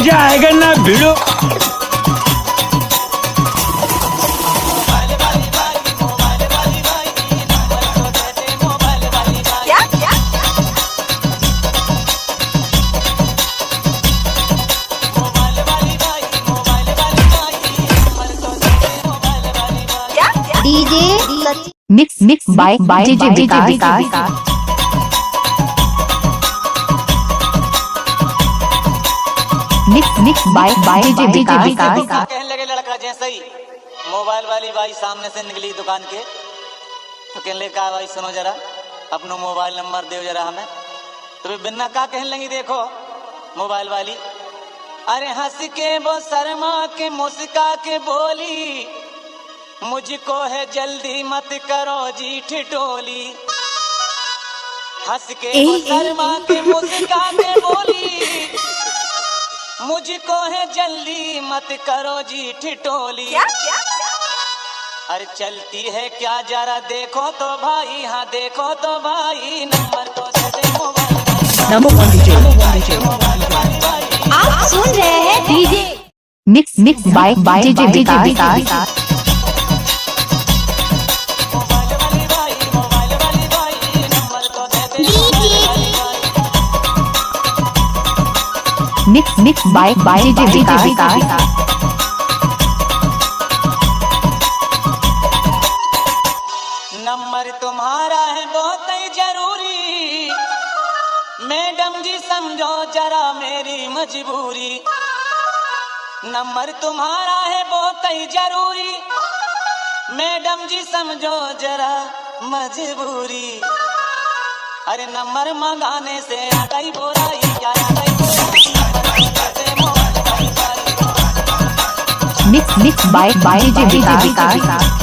मजा आएगा ना भिड़ो। DJ mix by DJ Vikas. Mix by DJ Vikas. कहने लगे लड़का जैसे ही मोबाइल वाली बाई सामने से निकली दुकान के, तो कहने लगे कहा भाई सुनो जरा अपना मोबाइल नंबर दो जरा हमें। तो बिन्ना का कहने लगी देखो मोबाइल वाली, अरे हंस के वो शर्मा के मुस्का के बोली, मुझको है जल्दी मत करो जी ठिठोली। हंस के वो शर्मा के मुस्का के बोली, मुझको है जल्दी मत करो जी ठिठोली। अरे चलती है क्या जरा देखो तो भाई, हाँ देखो तो भाई, नंबर तो दे दे मोबाइल। आप सुन रहे हैं DJ mix by DJ Vikas. Mix by DJ Vikas. Number तुम्हारा है बहुत ही जरूरी, मैडम जी समझो जरा मेरी मजबूरी। नंबर तुम्हारा है बहुत ही जरूरी, मैडम जी समझो जरा मजबूरी। अरे नंबर मंगाने से आ गई बुराई, क्या आ गई बुराई। Mix by DJ Vikas.